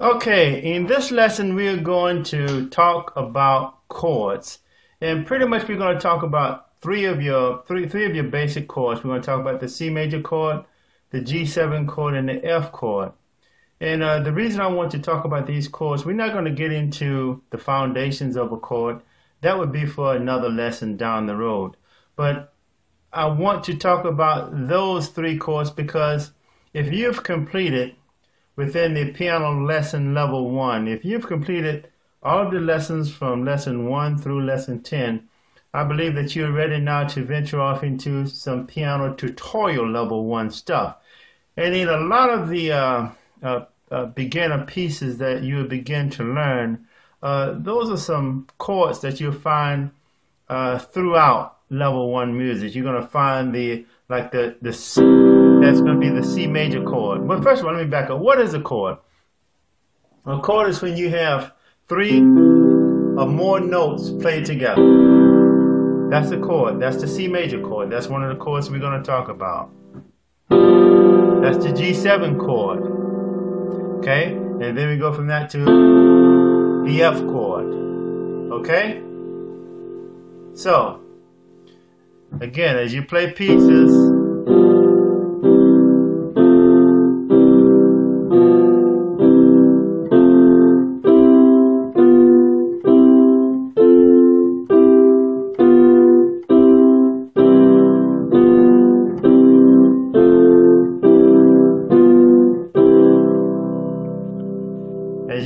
Okay, in this lesson we are going to talk about chords, and pretty much we're going to talk about three of your basic chords. We're going to talk about the C major chord, the G7 chord, and the F chord. And the reason I want to talk about these chords, we're not going to get into the foundations of a chord. That would be for another lesson down the road. But I want to talk about those three chords because if you've completed within the piano lesson level 1, if you've completed all of the lessons from lesson 1 through lesson 10, I believe that you're ready now to venture off into some piano tutorial level 1 stuff. And in a lot of the beginner pieces that you will begin to learn, those are some chords that you'll find throughout level 1 music. You're going to find that's going to be the C major chord. But first of all, let me back up. What is a chord? A chord is when you have 3 or more notes played together. That's a chord. That's the C major chord. That's one of the chords we're going to talk about. That's the G7 chord. Okay? And then we go from that to the F chord. Okay? So, again, as you play pieces,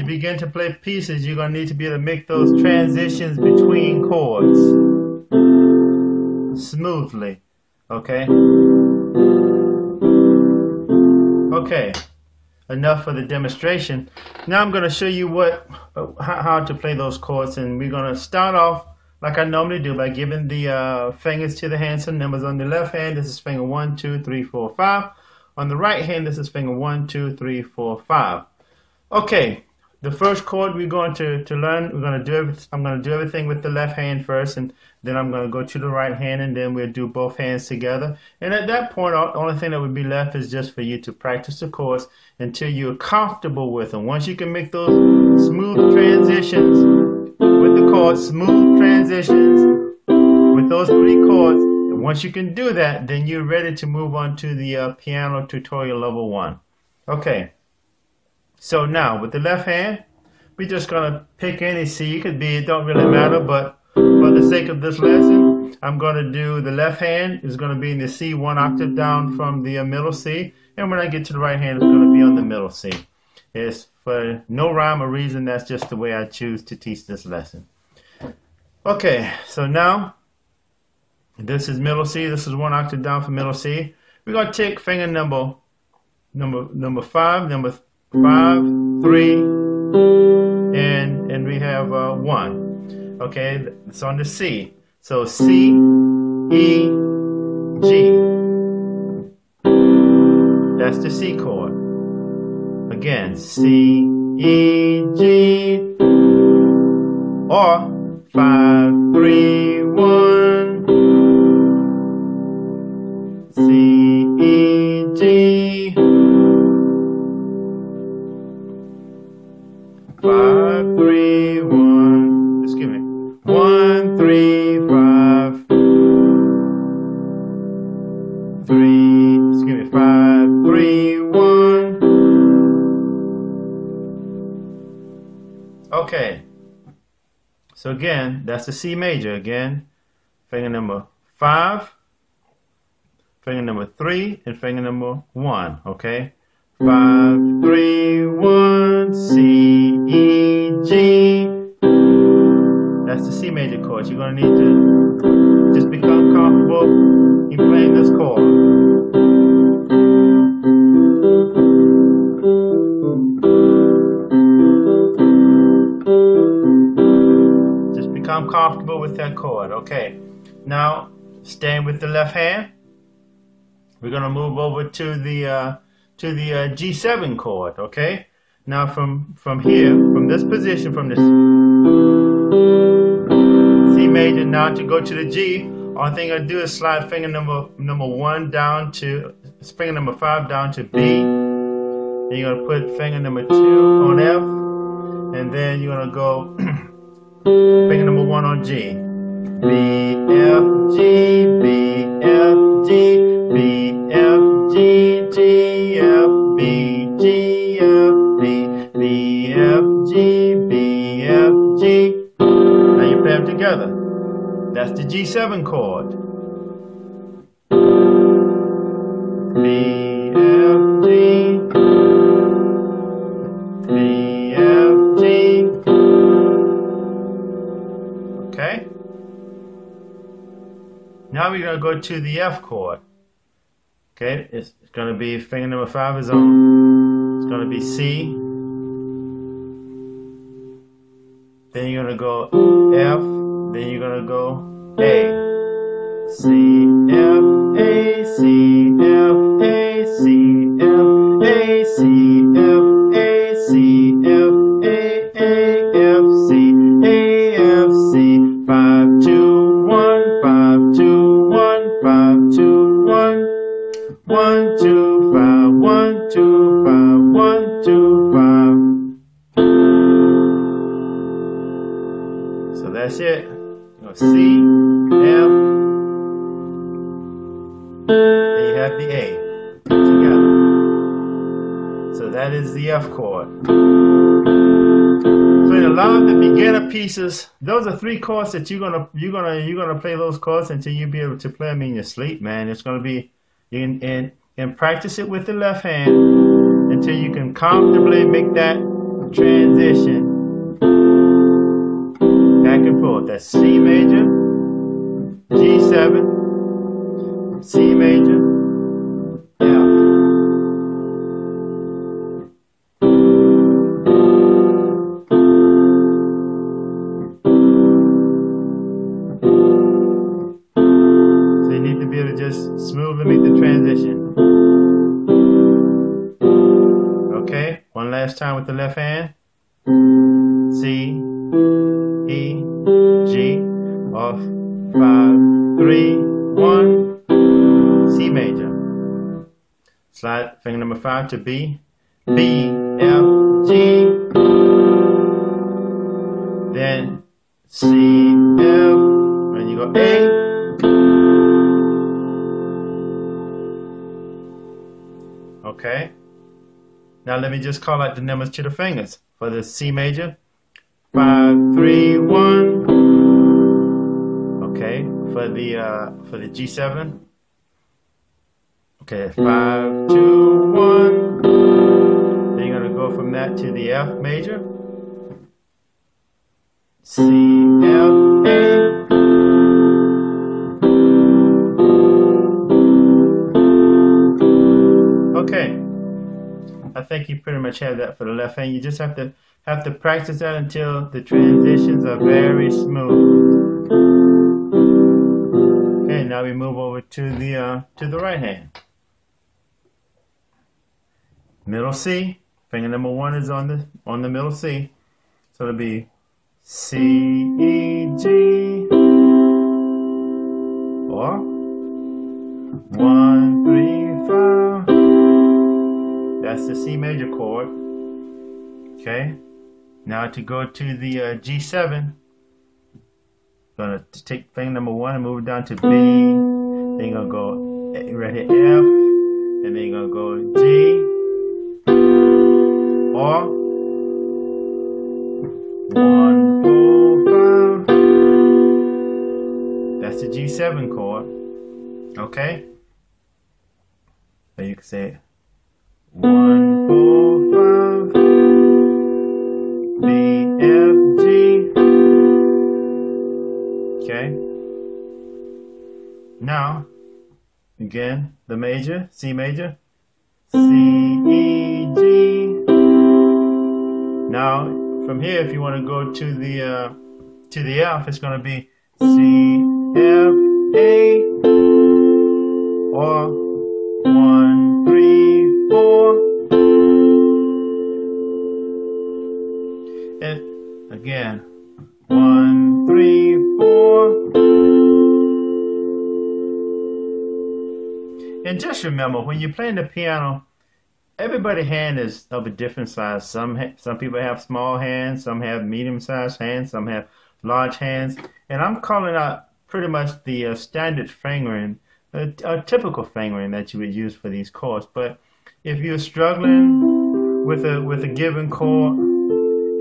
begin to play pieces, you're going to need to be able to make those transitions between chords smoothly. Okay? Okay. Enough for the demonstration. Now I'm going to show you how to play those chords, and we're going to start off like I normally do by giving the fingers to the hands and numbers. On the left hand, this is finger 1, 2, 3, 4, 5. On the right hand, this is finger 1, 2, 3, 4, 5. Okay. The first chord we're going to learn, I'm going to do everything with the left hand first, and then I'm going to go to the right hand, and then we'll do both hands together. And at that point, the only thing that would be left is just for you to practice the chords until you're comfortable with them. Once you can make those smooth transitions with the chords, smooth transitions with those 3 chords, and once you can do that, then you're ready to move on to the piano tutorial level 1. Okay. So now, with the left hand, we're just going to pick any C. It could be, it don't really matter, but for the sake of this lesson, I'm going to do the left hand is going to be in the C, 1 octave down from the middle C. And when I get to the right hand, it's going to be on the middle C. It's for no rhyme or reason. That's just the way I choose to teach this lesson. Okay, so now, this is middle C. This is 1 octave down from middle C. We're going to take finger number 5, number 5, 3, and we have 1. Okay, it's on the C. So C, E, G. That's the C chord. Again, C, E, G, or 5, 3, 1. C, E, G. 5, 3, 1. Just give me 1, 3, 5, 3. Just give me 5, 3, 1. Okay. So again, that's the C major. Again, finger number 5, finger number 3, and finger number 1. Okay. 5, 3, 1, C, E, G. That's the C major chord. You're going to need to just become comfortable in playing this chord. Just become comfortable with that chord. Okay. Now, staying with the left hand, we're going to move over to the G7 chord, okay? Now from here, from this position, from this C major, now to go to the G, All thing I do is slide finger number 1 down to finger number 5 down to B, Then you're gonna put finger number 2 on F, and then you're gonna go finger number 1 on G. B, F, G, B, F, G, B, F, G, G, F, B, G, F, B, B, F, G, B, F, G. Now you play them together. That's the G7 chord. B, F, G, B, F, G. Okay? Now we're going to go to the F chord. Okay, it's going to be finger number 5 is on. It's going to be C. Then you're going to go F. Then you're going to go A. C, F, A, C, F, A, C, F, A, C, F, A, C, F, A, F, C, A, F, C. 5, 2, 1, 5, 2, 1, 5, 2, 1. 1, 2, 5, 1, 2, 5, 1, 2, 5. So that's it. You know, C, F, then you have the A together. So that is the F chord. So in a lot of the beginner pieces, those are 3 chords that you're gonna play those chords until you be able to play them in your sleep, man. It's gonna be and practice it with the left hand until you can comfortably make that transition back and forth. That's C major, G7, C major, F. So you need to be able to just smoothly make the transition. Okay, one last time with the left hand. C, E, G, off, 5, 3, 1, C major. Slide finger number 5 to B, B, F, G, then C, F, and you go A. Okay. Now let me just call out the numbers to the fingers for the C major. 5, 3, 1. Okay. For the G7. Okay. 5, 2, 1. Then you're gonna go from that to the F major. C, F, A. Okay, I think you pretty much have that for the left hand. You just have to practice that until the transitions are very smooth. Okay, now we move over to the right hand. Middle C, finger number 1 is on the middle C, so it'll be C, E, G, or 1, 3, 5. That's the C major chord. Okay. Now to go to the G7, gonna take finger number 1 and move it down to B. Then you're gonna go right here F, and then you're gonna go G, or 1, 4, 5. That's the G7 chord. Okay. So you can say 1, 4, 5, B, F, G. Okay. Now, again, the major, C major, C, E, G. Now, from here, if you want to go to the F, it's going to be C, F, A, or 1, 3, 4. And again, 1, 3, 4. And just remember, when you're playing the piano, everybody's hand is of a different size. Some people have small hands, some have medium-sized hands, some have large hands, and I'm calling out pretty much the standard fingering, a typical fingering that you would use for these chords. But if you're struggling with a given chord,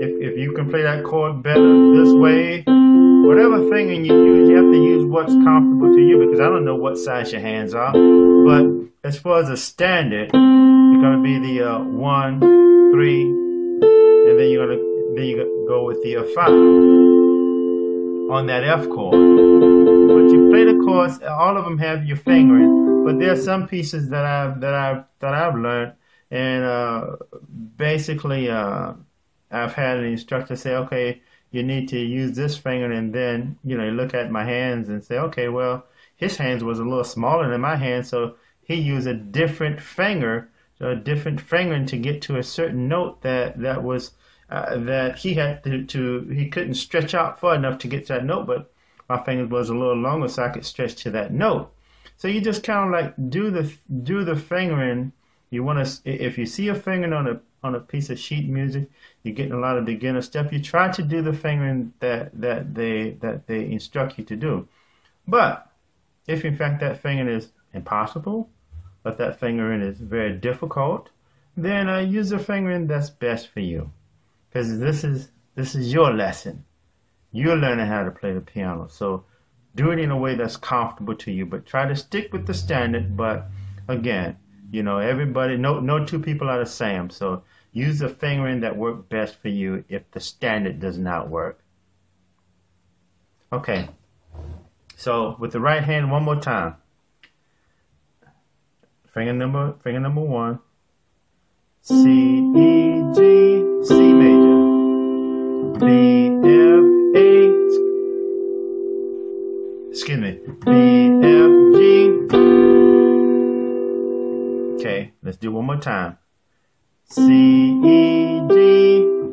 if you can play that chord better this way, whatever fingering you use, you have to use what's comfortable to you, because I don't know what size your hands are. But as far as a standard, you're going to be the 1, 3, and then you're going to go with the 5 on that F chord. But you play the chords, all of them have your fingering, but there are some pieces that I've learned, and basically I've had an instructor say, okay, you need to use this finger, and then you look at my hands and say, okay, well, his hands was a little smaller than my hands, so he used a different finger, a different fingering to get to a certain note that was that he had he couldn't stretch out far enough to get to that note, but my fingers was a little longer so I could stretch to that note. So you just kind of like do the fingering. You want to, if you see a fingering on a piece of sheet music, you're getting a lot of beginner stuff. You try to do the fingering that they instruct you to do. But if in fact that fingering is impossible, or if that fingering is very difficult, then use the fingering that's best for you, because this is your lesson. You're learning how to play the piano, so do it in a way that's comfortable to you, but try to stick with the standard. But again, everybody, no two people are the same, so use the fingering that works best for you if the standard does not work. Okay, so with the right hand, one more time. Finger number 1, C, E, G, C major, B, F, A, excuse me, B, F, G. Okay, let's do one more time. C, E, G,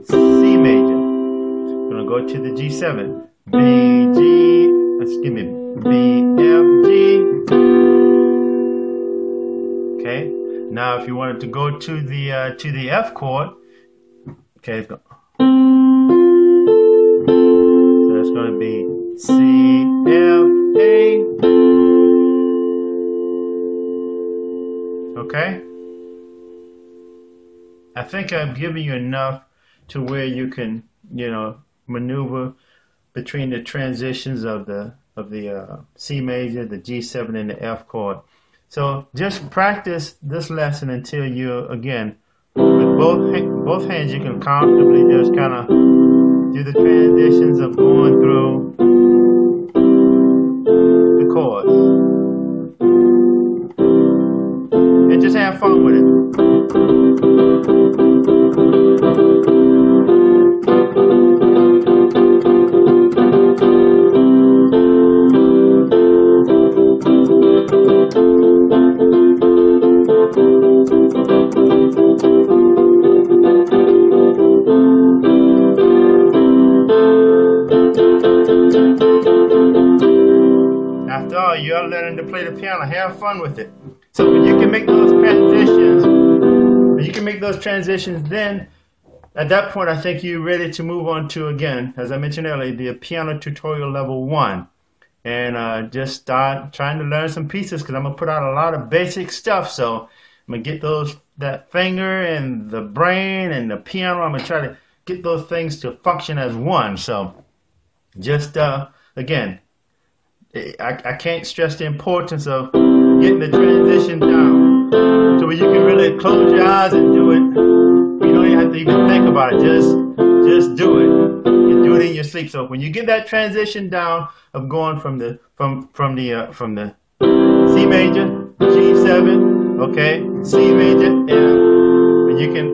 C major. I'm gonna go to the G7. B, G, excuse me, B, F, G. Okay. Now, if you wanted to go to the F chord, okay, let's go. So it's gonna be C, F, A. Okay. I think I've given you enough to where you can, maneuver between the transitions of the C major, the G7, and the F chord. So just practice this lesson until you, again, with both hands, you can comfortably just kind of do the transitions of going through the chords, and just have fun with it. After all, you're learning to play the piano. Have fun with it. So when you can make those transitions, then at that point, I think you're ready to move on to, again, as I mentioned earlier, the piano tutorial level 1. And just start trying to learn some pieces, because I'm going to put out a lot of basic stuff. So I'm going to get that finger and the brain and the piano. I'm going to try to get those things to function as one. So just, again, I can't stress the importance of getting the transition down, so where you can really close your eyes and do it. You don't even have to even think about it. Just do it. You do it in your sleep. So when you get that transition down of going from the C major, G7, okay, C major, and you can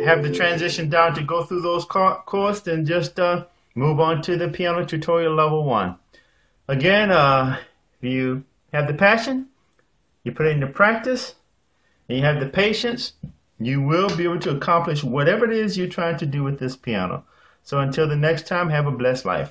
have the transition down to go through those chords, then just move on to the piano tutorial level 1. Again, if you have the passion, you put it into practice, and you have the patience, you will be able to accomplish whatever it is you're trying to do with this piano. So until the next time, have a blessed life.